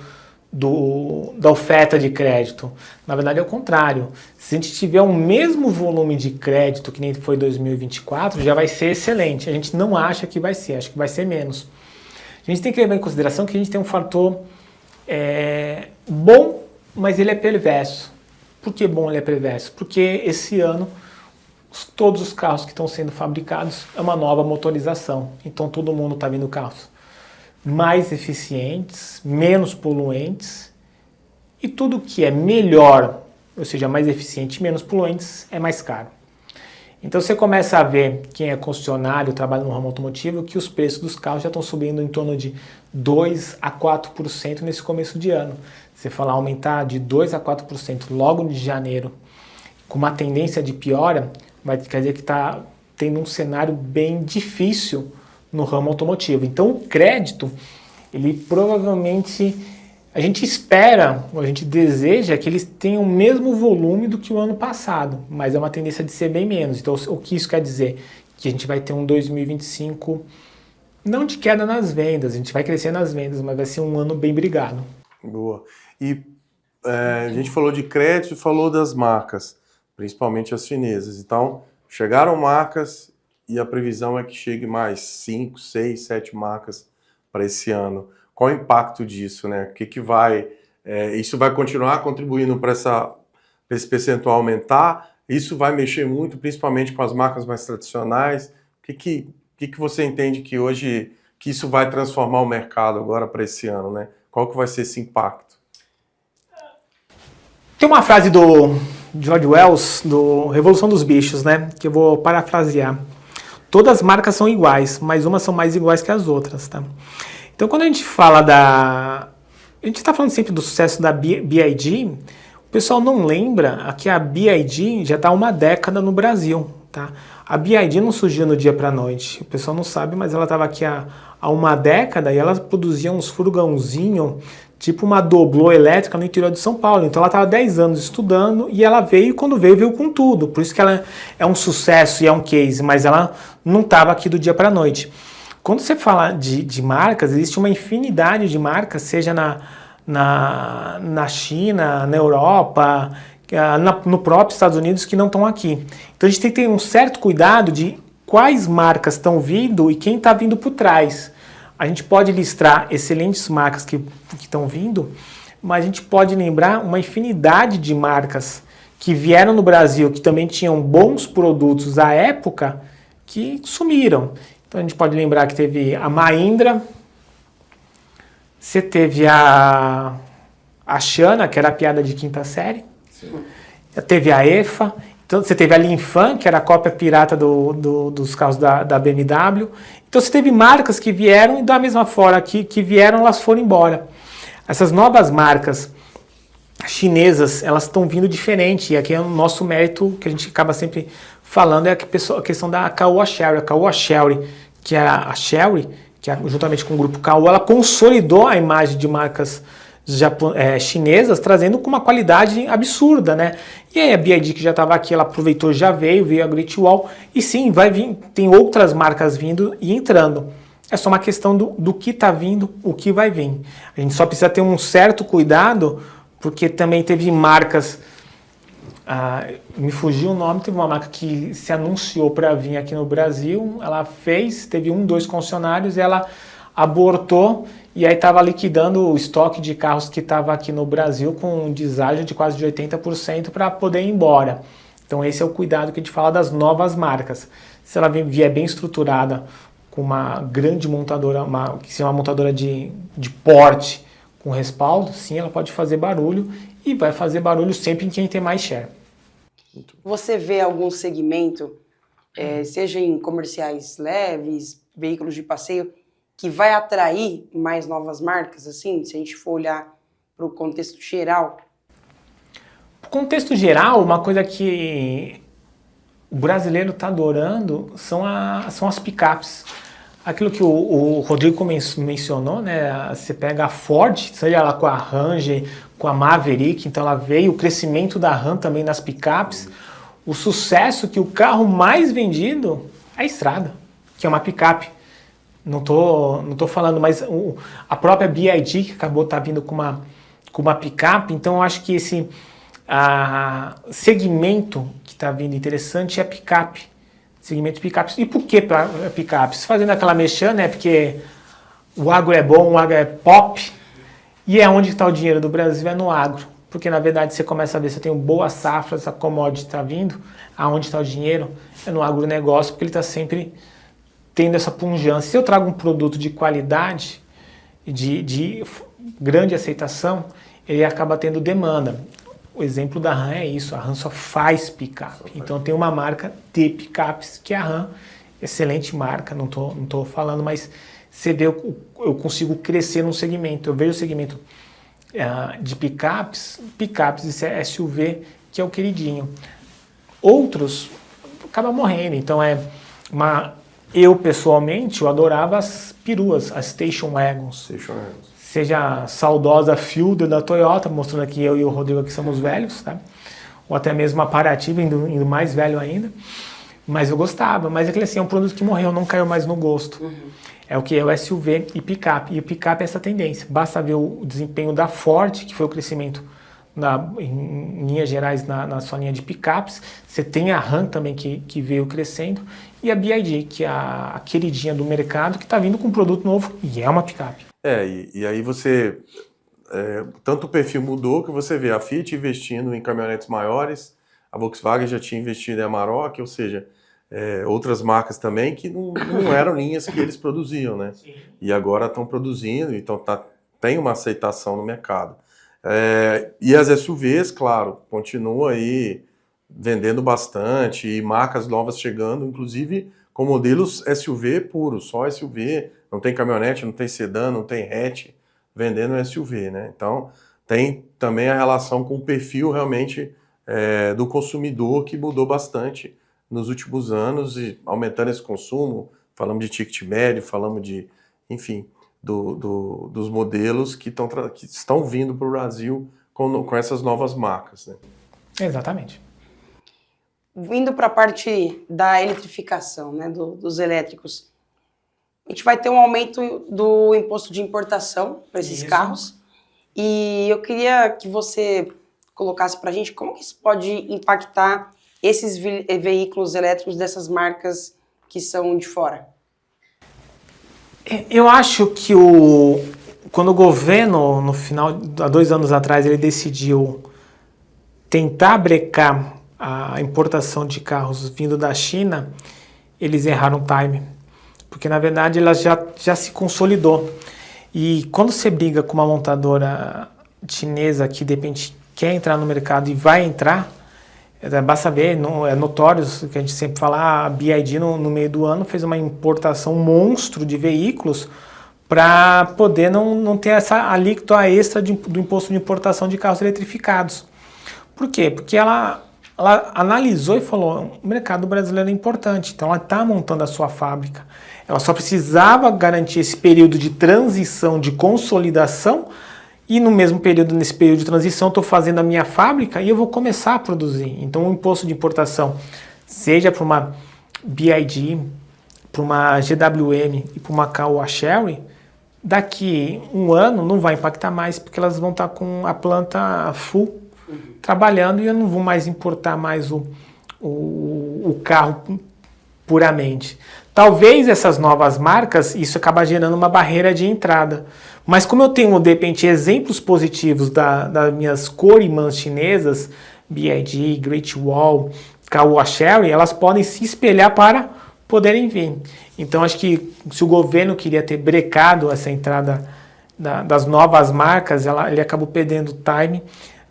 da oferta de crédito. Na verdade é o contrário. Se a gente tiver o mesmo volume de crédito que nem foi 2024, já vai ser excelente. A gente não acha que vai ser, acho que vai ser menos. A gente tem que levar em consideração que a gente tem um fator bom, mas ele é perverso. Por que bom ele é perverso? Porque esse ano todos os carros que estão sendo fabricados é uma nova motorização. Então todo mundo está vendo carros mais eficientes, menos poluentes, e tudo que é melhor, ou seja, mais eficiente e menos poluentes, é mais caro. Então você começa a ver, quem é concessionário, trabalha no ramo automotivo, que os preços dos carros já estão subindo em torno de 2 a 4% nesse começo de ano. Você falar aumentar de 2 a 4% logo de janeiro, com uma tendência de piora, vai quer dizer que está tendo um cenário bem difícil no ramo automotivo. Então o crédito, ele provavelmente, a gente espera, ou a gente deseja que eles tenham o mesmo volume do que o ano passado, mas é uma tendência de ser bem menos. Então o que isso quer dizer? Que a gente vai ter um 2025 não de queda nas vendas, a gente vai crescer nas vendas, mas vai ser um ano bem brigado. Boa. E a gente falou de crédito e falou das marcas, principalmente as chinesas. Então, chegaram marcas e a previsão é que chegue mais 5, 6, 7 marcas para esse ano. Qual o impacto disso, né? O que vai... isso vai continuar contribuindo para esse percentual aumentar? Isso vai mexer muito, principalmente com as marcas mais tradicionais? O que você entende que hoje que isso vai transformar o mercado agora para esse ano, né? Qual que vai ser esse impacto? Tem uma frase do George Wells, do Revolução dos Bichos, né? Que eu vou parafrasear. Todas as marcas são iguais, mas umas são mais iguais que as outras, tá? Então, quando a gente fala a gente está falando sempre do sucesso da BYD, o pessoal não lembra que a BYD já está há uma década no Brasil, tá? A BYD não surgiu no dia para a noite, o pessoal não sabe, mas ela estava aqui há uma década e ela produzia uns furgãozinhos, tipo uma doblô elétrica no interior de São Paulo. Então ela estava 10 anos estudando e ela veio, e quando veio com tudo. Por isso que ela é um sucesso e é um case, mas ela não estava aqui do dia para a noite. Quando você fala de marcas, existe uma infinidade de marcas, seja na China, na Europa, no próprio Estados Unidos, que não estão aqui. Então a gente tem que ter um certo cuidado de quais marcas estão vindo e quem está vindo por trás. A gente pode listar excelentes marcas que estão vindo, mas a gente pode lembrar uma infinidade de marcas que vieram no Brasil, que também tinham bons produtos à época, que sumiram. Então a gente pode lembrar que teve a Mahindra, você teve a Xana, que era a piada de quinta série, sim. Teve a EFA, então você teve a Linfan, que era a cópia pirata dos carros da BMW. Então você teve marcas que vieram e da mesma forma que vieram, elas foram embora. Essas novas marcas chinesas, elas estão vindo diferente, e aqui é o nosso mérito, que a gente acaba sempre falando, é a questão da Caoa Chery. A Caoa Chery, que é a Chery, que juntamente com o grupo Caoa, ela consolidou a imagem de marcas chinesas, trazendo com uma qualidade absurda, né? E aí a BYD, que já estava aqui, ela aproveitou, veio a Great Wall, e sim, vai vir, tem outras marcas vindo e entrando. é só uma questão do que está vindo, o que vai vir. A gente só precisa ter um certo cuidado, porque também teve marcas, me fugiu o nome, teve uma marca que se anunciou para vir aqui no Brasil, ela teve 2 concessionários, ela abortou e aí estava liquidando o estoque de carros que estava aqui no Brasil com um deságio de quase de 80% para poder ir embora. Então esse é o cuidado que a gente fala das novas marcas. Se ela vier bem estruturada, com uma grande montadora, que seja uma montadora de porte com respaldo, sim, ela pode fazer barulho e vai fazer barulho sempre em quem tem mais share. Você vê algum segmento, seja em comerciais leves, veículos de passeio, que vai atrair mais novas marcas, assim, se a gente for olhar para o contexto geral? No contexto geral, uma coisa que o brasileiro está adorando são as picapes. Aquilo que o Rodrigo mencionou, né? Você pega a Ford, seja ela com a Ranger, com a Maverick, então ela veio, o crescimento da Ram também nas picapes, o sucesso que o carro mais vendido é a Estrada, que é uma picape. Não tô falando, mas a própria BYD, que acabou vindo com uma picape, então eu acho que esse segmento que está vindo interessante é a picape. Segmento de picapes. E por que picapes? Fazendo aquela mexã, né? Porque o agro é bom, o agro é pop. E é onde está o dinheiro do Brasil, é no agro. Porque na verdade você começa a ver se eu tenho boas safras, a commodity está vindo, aonde está o dinheiro? É no agronegócio, porque ele está sempre tendo essa pujança. Se eu trago um produto de qualidade, de grande aceitação, ele acaba tendo demanda. O exemplo da Ram é isso, a Ram só faz picape. Então tem uma marca de picapes que é a Ram, excelente marca, não tô falando, mas você vê, eu consigo crescer num segmento. Eu vejo o segmento de picapes e SUV, que é o queridinho. Outros acabam morrendo, então eu pessoalmente, eu adorava as peruas, as Station Wagons. Seja a saudosa Fielder da Toyota, mostrando aqui eu e o Rodrigo que somos velhos, tá? Ou até mesmo a Paraty, indo mais velho ainda. Mas eu gostava. Mas é um produto que morreu, não caiu mais no gosto. Uhum. É o que? É o SUV e picape. E o picape é essa tendência. Basta ver o desempenho da Ford, que foi o crescimento em linhas gerais na sua linha de picapes. Você tem a Ram também que veio crescendo. E a BYD, que é a queridinha do mercado, que está vindo com um produto novo e é uma picape. E aí tanto o perfil mudou que você vê a Fiat investindo em caminhonetes maiores, a Volkswagen já tinha investido em Amarok, ou seja, outras marcas também que não eram linhas que eles produziam, né? Sim. E agora estão produzindo, então tem uma aceitação no mercado. E as SUVs, claro, continuam aí vendendo bastante e marcas novas chegando, inclusive com modelos SUV puros, só SUV, não tem caminhonete, não tem sedã, não tem hatch, vendendo SUV, né? Então, tem também a relação com o perfil realmente do consumidor que mudou bastante nos últimos anos e aumentando esse consumo, falamos de ticket médio, falamos de, enfim, dos modelos que estão vindo para o Brasil com essas novas marcas, né? Exatamente. Vindo para a parte da eletrificação, né, dos elétricos, a gente vai ter um aumento do imposto de importação para esses carros. E eu queria que você colocasse para a gente como que isso pode impactar esses veículos elétricos dessas marcas que são de fora. Eu acho que quando o governo, no final, há 2 anos atrás, ele decidiu tentar brecar a importação de carros vindo da China, eles erraram o time. Porque, na verdade, ela já se consolidou. E quando você briga com uma montadora chinesa que, de repente, quer entrar no mercado e vai entrar, basta ver, é notório que a gente sempre fala, a BYD no meio do ano fez uma importação monstro de veículos para poder não ter essa alíquota extra do imposto de importação de carros eletrificados. Por quê? Porque ela analisou e falou, o mercado brasileiro é importante, então ela está montando a sua fábrica. Ela só precisava garantir esse período de transição, de consolidação, e no mesmo período, nesse período de transição, estou fazendo a minha fábrica e eu vou começar a produzir. Então o imposto de importação, seja para uma BYD, para uma GWM e para uma Caoa Chery, daqui um ano não vai impactar mais, porque elas vão estar com a planta full trabalhando e eu não vou mais importar mais o carro puramente. Talvez essas novas marcas, isso acaba gerando uma barreira de entrada. Mas como eu tenho, de repente, exemplos positivos das minhas co-irmãs chinesas, BYD, Great Wall, Caoa Chery, elas podem se espelhar para poderem vir. Então, acho que se o governo queria ter brecado essa entrada das novas marcas, ele acabou perdendo time.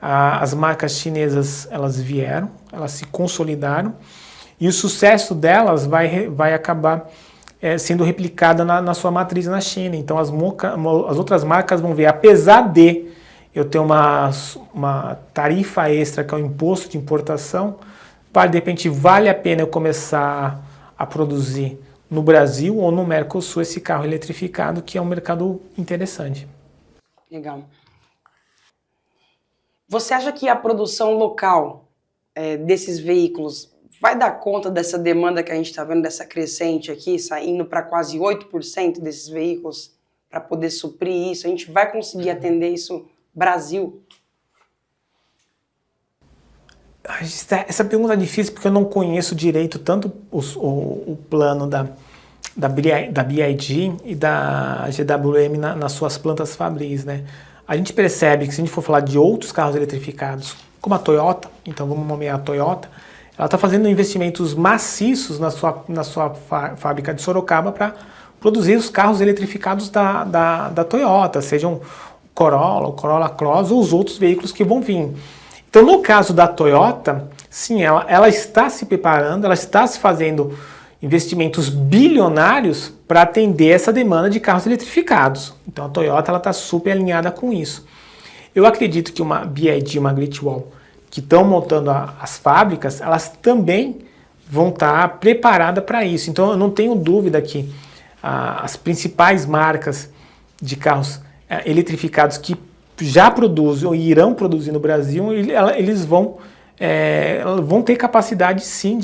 As marcas chinesas, elas vieram, elas se consolidaram, e o sucesso delas vai acabar sendo replicado na sua matriz na China. Então, as outras marcas vão ver, apesar de eu ter uma tarifa extra, que é o imposto de importação, de repente vale a pena eu começar a produzir no Brasil ou no Mercosul esse carro eletrificado, que é um mercado interessante. Legal. Você acha que a produção local desses veículos vai dar conta dessa demanda que a gente está vendo, dessa crescente aqui, saindo para quase 8% desses veículos, para poder suprir isso? A gente vai conseguir atender isso Brasil? Essa pergunta é difícil porque eu não conheço direito tanto o plano da BYD e da GWM nas suas plantas fabris, né? A gente percebe que se a gente for falar de outros carros eletrificados, como a Toyota, então vamos nomear a Toyota, ela está fazendo investimentos maciços na sua fábrica de Sorocaba para produzir os carros eletrificados da Toyota, sejam o Corolla Cross ou os outros veículos que vão vir. Então, no caso da Toyota, sim, ela está se preparando, ela está se fazendo investimentos bilionários para atender essa demanda de carros eletrificados. Então, a Toyota está super alinhada com isso. Eu acredito que uma BYD e uma Great Wall, que estão montando as fábricas, elas também vão estar preparadas para isso. Então, eu não tenho dúvida que as principais marcas de carros eletrificados que já produzem ou irão produzir no Brasil, eles vão ter capacidade sim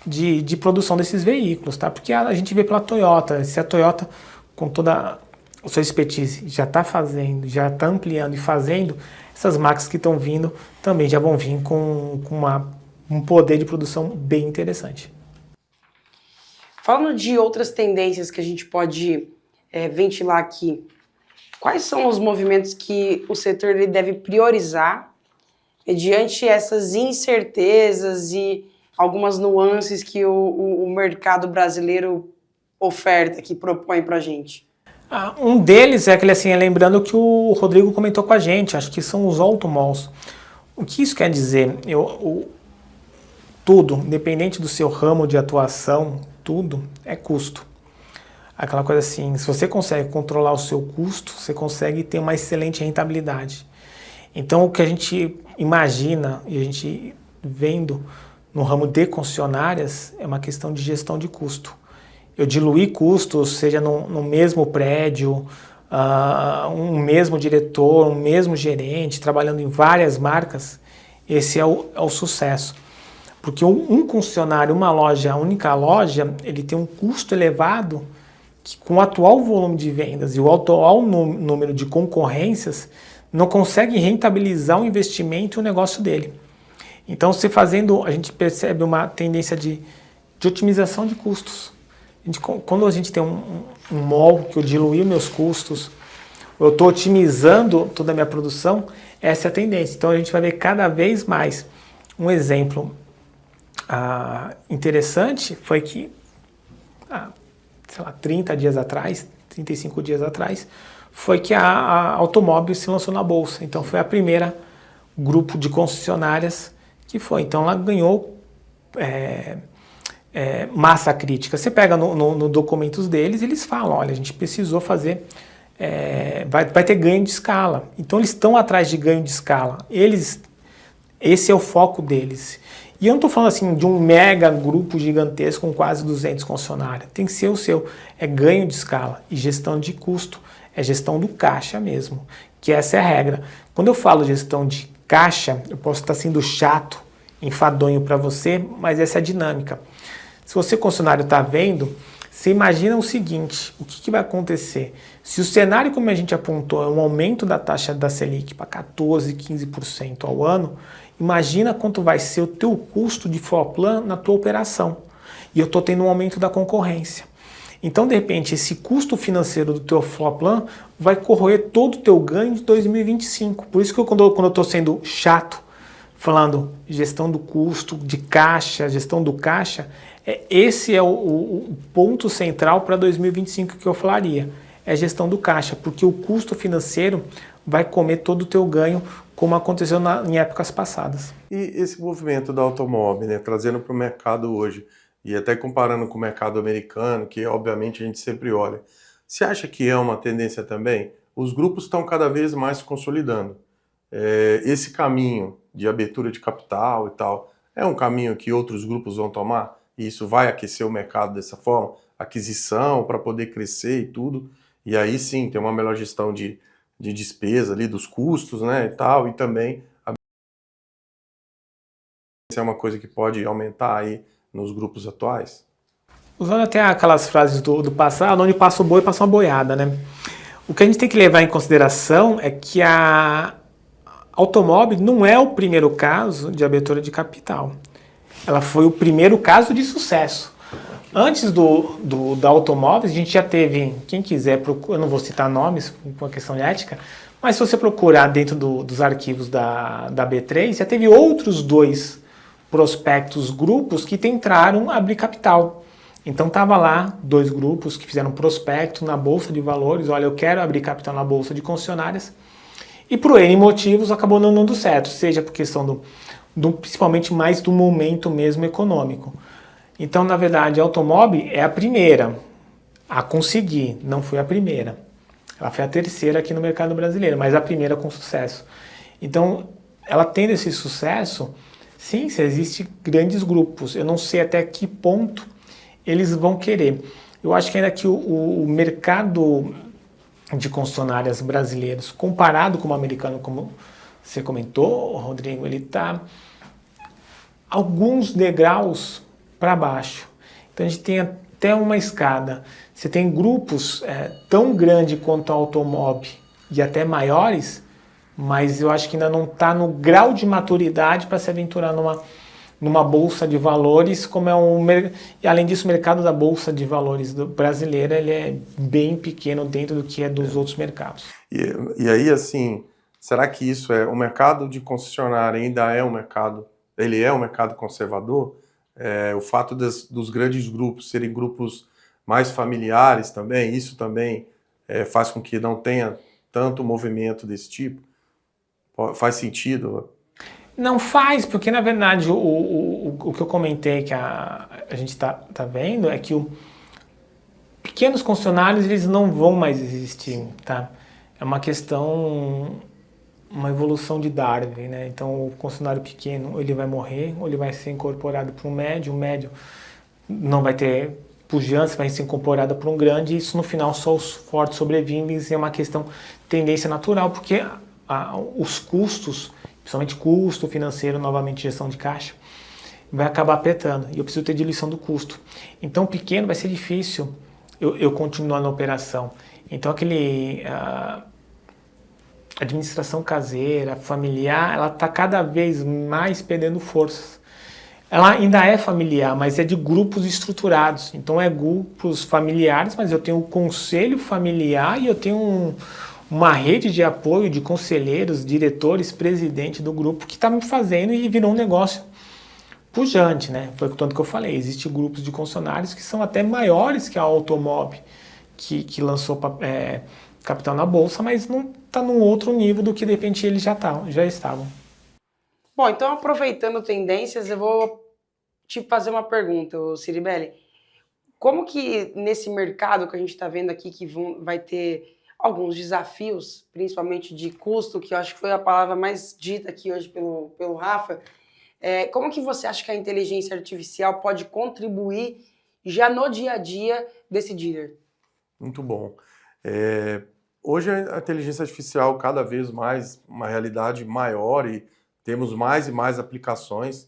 de produção desses veículos, tá? Porque a gente vê pela Toyota, se a Toyota, com toda a sua expertise, já está fazendo, já está ampliando e fazendo, essas marcas que estão vindo também já vão vir com um poder de produção bem interessante. Falando de outras tendências que a gente pode ventilar aqui, quais são os movimentos que o setor ele deve priorizar mediante essas incertezas e algumas nuances que o mercado brasileiro oferta, que propõe para a gente? Um deles é aquele assim, lembrando que o Rodrigo comentou com a gente, acho que são os automalls. O que isso quer dizer? Tudo, independente do seu ramo de atuação, tudo é custo. Aquela coisa assim, se você consegue controlar o seu custo, você consegue ter uma excelente rentabilidade. Então, o que a gente imagina e a gente vendo no ramo de concessionárias é uma questão de gestão de custo. Eu diluir custos, seja no mesmo prédio, um mesmo diretor, um mesmo gerente, trabalhando em várias marcas, esse é o sucesso. Porque um concessionário, uma loja, a única loja, ele tem um custo elevado que com o atual volume de vendas e o atual número de concorrências, não consegue rentabilizar o investimento e o negócio dele. Então, a gente percebe uma tendência de otimização de custos. Quando a gente tem um mall que eu diluí meus custos, eu estou otimizando toda a minha produção, essa é a tendência. Então, a gente vai ver cada vez mais. Um exemplo interessante foi que, 30 dias atrás, 35 dias atrás, foi que a Automóvel se lançou na Bolsa. Então, foi a primeira grupo de concessionárias que foi. Então, ela ganhou massa crítica. Você pega no documentos deles, eles falam, olha, a gente precisou fazer, vai ter ganho de escala. Então, eles estão atrás de ganho de escala. Esse é o foco deles. E eu não estou falando assim de um mega grupo gigantesco com quase 200 concessionários. Tem que ser o seu. É ganho de escala. E gestão de custo é gestão do caixa mesmo. Que essa é a regra. Quando eu falo gestão de caixa, eu posso estar sendo chato, enfadonho para você, mas essa é a dinâmica. Se você, concessionário, está vendo, Você imagina o seguinte, o que vai acontecer? Se o cenário, como a gente apontou, é um aumento da taxa da Selic para 14%, 15% ao ano, imagina quanto vai ser o teu custo de floor plan na tua operação. E eu estou tendo um aumento da concorrência. Então, de repente, esse custo financeiro do teu floor plan vai corroer todo o teu ganho de 2025. Por isso que quando eu estou sendo chato, falando gestão do custo, de caixa, gestão do caixa, esse é o ponto central para 2025 que eu falaria. É gestão do caixa, porque o custo financeiro vai comer todo o teu ganho, como aconteceu em épocas passadas. E esse movimento do automóvel, né, trazendo para o mercado hoje, e até comparando com o mercado americano, que obviamente a gente sempre olha, você acha que é uma tendência também? Os grupos estão cada vez mais se consolidando. Esse caminho de abertura de capital e tal, é um caminho que outros grupos vão tomar? E isso vai aquecer o mercado dessa forma? Aquisição para poder crescer e tudo. E aí sim, tem uma melhor gestão de despesa ali, dos custos, né, e tal, e também é uma coisa que pode aumentar aí nos grupos atuais? Usando até aquelas frases do passado, onde passa o boi, passa uma boiada, né? O que a gente tem que levar em consideração é que a automóvel não é o primeiro caso de abertura de capital. Ela foi o primeiro caso de sucesso. Antes da automóveis, a gente já teve, quem quiser, eu não vou citar nomes por uma questão de ética, mas se você procurar dentro dos arquivos da B3, já teve outros 2 prospectos, grupos que tentaram abrir capital. Então estava lá 2 grupos que fizeram prospecto na Bolsa de Valores, olha, eu quero abrir capital na Bolsa de Concessionárias, e por N motivos acabou não dando certo, seja por questão principalmente mais do momento mesmo econômico. Então, na verdade, a automóvel é a primeira a conseguir, não foi a primeira. Ela foi a terceira aqui no mercado brasileiro, mas a primeira com sucesso. Então, ela tendo esse sucesso, sim, existem grandes grupos. Eu não sei até que ponto eles vão querer. Eu acho que ainda que o mercado de concessionárias brasileiros, comparado com o americano, como você comentou, Rodrigo, ele está alguns degraus para baixo. Então a gente tem até uma escada. Você tem grupos tão grandes quanto a automóvel e até maiores, mas eu acho que ainda não está no grau de maturidade para se aventurar numa bolsa de valores, como e além disso o mercado da bolsa de valores brasileira ele é bem pequeno dentro do que é dos outros mercados. E aí, assim, será que isso o mercado de concessionária ainda é um mercado, ele é um mercado conservador? O fato dos grandes grupos serem grupos mais familiares também, isso também faz com que não tenha tanto movimento desse tipo? Faz sentido? Não faz, porque na verdade o que eu comentei que a gente tá vendo é que pequenos concessionários eles não vão mais existir, tá? É uma questão, uma evolução de Darwin, né? Então o concessionário pequeno ele vai morrer, ou ele vai ser incorporado por um médio, o médio não vai ter pujança, vai ser incorporado por um grande, e isso no final só os fortes sobrevivem, e é uma questão, tendência natural, porque os custos, principalmente custo financeiro, novamente gestão de caixa, vai acabar apertando, e eu preciso ter diluição do custo. Então pequeno vai ser difícil eu continuar na operação. Então administração caseira, familiar, ela está cada vez mais perdendo forças. Ela ainda é familiar, mas é de grupos estruturados. Então é grupos familiares, mas eu tenho um conselho familiar e eu tenho uma rede de apoio de conselheiros, diretores, presidente do grupo que está me fazendo e virou um negócio pujante, né? Foi o tanto que eu falei. Existem grupos de concessionários que são até maiores que a Automob, que lançou capital na bolsa, mas não está num outro nível do que de repente eles já estavam. Bom, então aproveitando tendências, eu vou te fazer uma pergunta, Ciribelli. Como que nesse mercado que a gente está vendo aqui, que vai ter alguns desafios, principalmente de custo, que eu acho que foi a palavra mais dita aqui hoje pelo Rafa, como que você acha que a inteligência artificial pode contribuir já no dia a dia desse dealer? Muito bom. Hoje a inteligência artificial cada vez mais uma realidade maior e temos mais e mais aplicações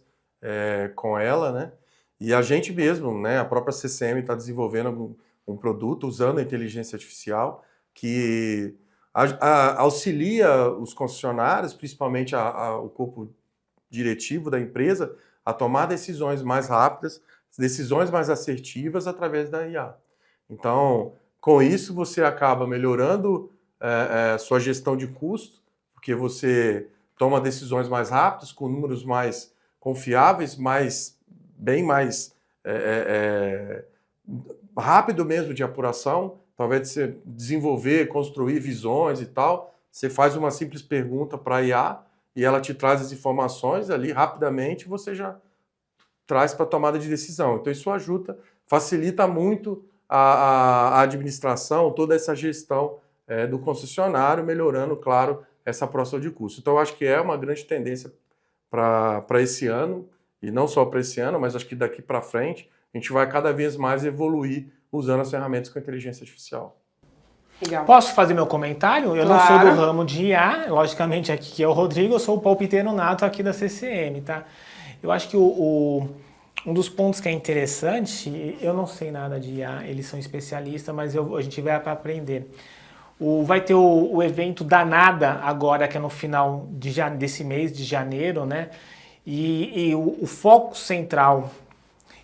com ela, né? E a gente mesmo, né, a própria CCM está desenvolvendo um produto usando a inteligência artificial que auxilia os concessionários, principalmente o corpo diretivo da empresa, a tomar decisões mais rápidas, decisões mais assertivas através da IA. Então, com isso, você acaba melhorando sua gestão de custo, porque você toma decisões mais rápidas, com números mais confiáveis, bem mais rápido mesmo de apuração. Talvez você desenvolver, construir visões e tal, você faz uma simples pergunta para a IA e ela te traz as informações ali rapidamente, você já traz para a tomada de decisão. Então isso ajuda, facilita muito a administração, toda essa gestão do concessionário, melhorando, claro, essa próxima de custo. Então eu acho que é uma grande tendência para esse ano, e não só para esse ano, mas acho que daqui para frente a gente vai cada vez mais evoluir usando as ferramentas com inteligência artificial. Legal. Posso fazer meu comentário? Eu Claro. não sou do ramo de IA, logicamente aqui que é o Rodrigo, eu sou o palpiteiro nato aqui da CCM, tá? Eu acho que um dos pontos que é interessante, eu não sei nada de IA, eles são especialistas, mas a gente vai para aprender. Vai ter o evento da NADA agora, que é no final desse mês de janeiro, né? E o foco central,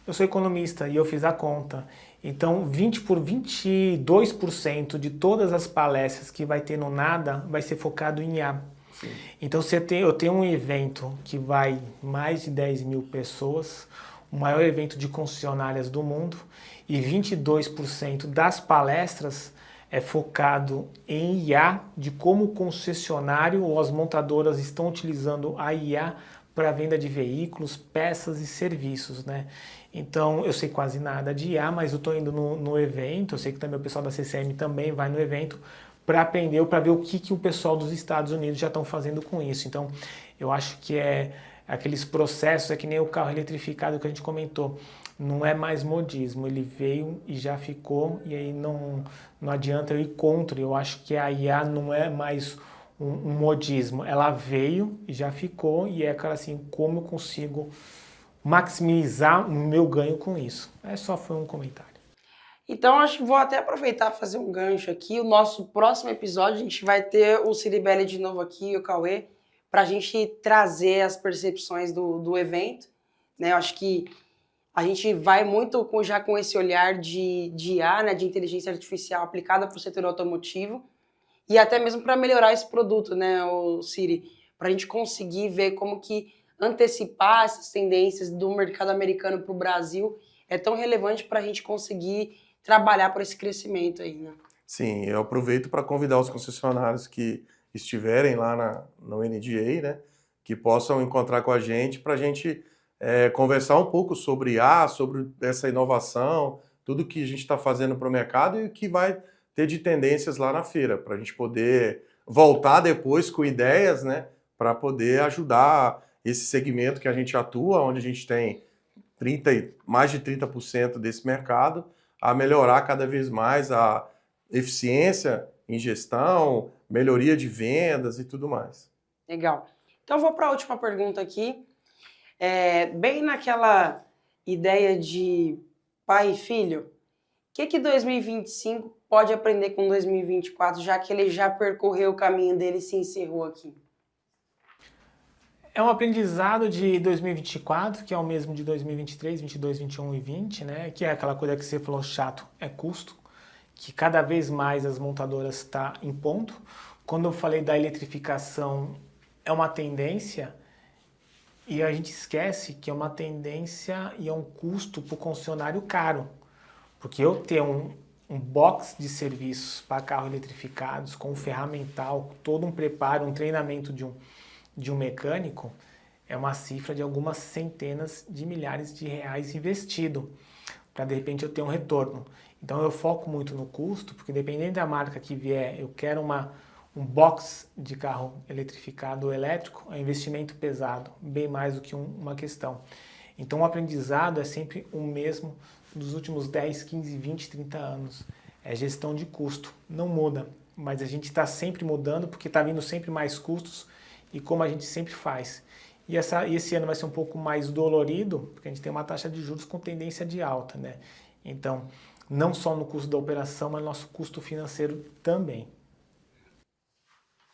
eu sou economista e eu fiz a conta, então 22% de todas as palestras que vai ter no NADA vai ser focado em IA. Sim. Então eu tenho um evento que vai mais de 10 mil pessoas, o maior evento de concessionárias do mundo, e 22% das palestras é focado em IA, de como o concessionário ou as montadoras estão utilizando a IA para a venda de veículos, peças e serviços, né? Então, eu sei quase nada de IA, mas eu estou indo no evento, eu sei que também o pessoal da CCM também vai no evento para aprender ou para ver o que o pessoal dos Estados Unidos já estão fazendo com isso. Então, eu acho que aqueles processos, é que nem o carro eletrificado que a gente comentou, não é mais modismo, ele veio e já ficou, e aí não adianta eu ir contra. Eu acho que a IA não é mais um modismo, ela veio e já ficou, e é aquela assim, como eu consigo maximizar o meu ganho com isso. Só foi um comentário. Então, acho que vou até aproveitar e fazer um gancho aqui. O nosso próximo episódio, a gente vai ter o Ciribelli de novo aqui, o Cauê, para a gente trazer as percepções do evento, né? Eu acho que a gente vai muito já com esse olhar de IA, né, de inteligência artificial aplicada para o setor automotivo e até mesmo para melhorar esse produto, né, o Ciri, para a gente conseguir ver como que antecipar essas tendências do mercado americano para o Brasil é tão relevante para a gente conseguir trabalhar por esse crescimento aí, né? Sim, eu aproveito para convidar os concessionários que estiverem lá no NDA, né, que possam encontrar com a gente para a gente conversar um pouco sobre IA, sobre essa inovação, tudo que a gente está fazendo para o mercado e o que vai ter de tendências lá na feira, para a gente poder voltar depois com ideias, né, para poder ajudar esse segmento que a gente atua, onde a gente tem mais de 30% desse mercado, a melhorar cada vez mais a eficiência em gestão, melhoria de vendas e tudo mais. Legal. Então, eu vou para a última pergunta aqui. Bem naquela ideia de pai e filho, o que 2025 pode aprender com 2024, já que ele já percorreu o caminho dele e se encerrou aqui? É um aprendizado de 2024, que é o mesmo de 2023, 22, 21 e 20, né? Que é aquela coisa que você falou chato, é custo, que cada vez mais as montadoras estão impondo. Quando eu falei da eletrificação, é uma tendência, e a gente esquece que é uma tendência e é um custo para o concessionário caro. Porque eu ter um box de serviços para carros eletrificados, com um ferramental, todo um preparo, um treinamento de um mecânico, é uma cifra de algumas centenas de milhares de reais investido para de repente eu ter um retorno. Então eu foco muito no custo, porque dependendo da marca que vier, eu quero um box de carro eletrificado ou elétrico, é um investimento pesado, bem mais do que uma questão. Então o aprendizado é sempre o mesmo dos últimos 10, 15, 20, 30 anos. É gestão de custo, não muda, mas a gente está sempre mudando porque está vindo sempre mais custos e como a gente sempre faz. E esse ano vai ser um pouco mais dolorido, porque a gente tem uma taxa de juros com tendência de alta, né? Então, não só no custo da operação, mas no nosso custo financeiro também.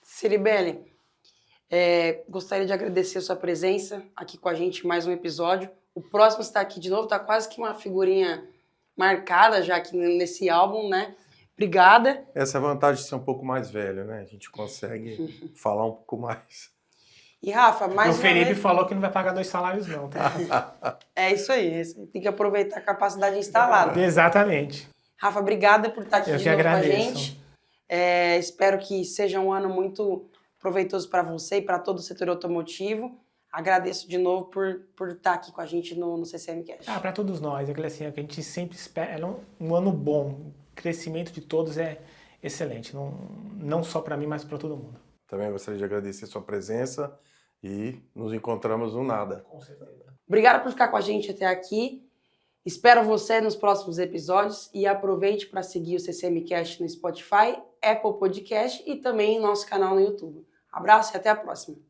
Ciribelli, gostaria de agradecer a sua presença aqui com a gente em mais um episódio. O próximo está aqui de novo, tá quase que uma figurinha marcada já aqui nesse álbum, né? Obrigada. Essa é a vantagem de ser um pouco mais velho, né? A gente consegue falar um pouco mais. E Rafa, mais O uma Felipe vez... falou que não vai pagar 2 salários não, tá? É isso aí, tem que aproveitar a capacidade instalada. Exatamente. Rafa, obrigada por estar aqui Eu de que novo com a agradeço. gente. Espero que seja um ano muito proveitoso para você e para todo o setor automotivo. Agradeço de novo por estar aqui com a gente no CCMcast. Para todos nós, assim, a gente sempre espera, é um ano bom, o crescimento de todos é excelente, não só para mim, mas para todo mundo. Também gostaria de agradecer a sua presença e nos encontramos no nada. Com certeza. Obrigada por ficar com a gente até aqui. Espero você nos próximos episódios e aproveite para seguir o CCMcast no Spotify, Apple Podcast e também em nosso canal no YouTube. Abraço e até a próxima.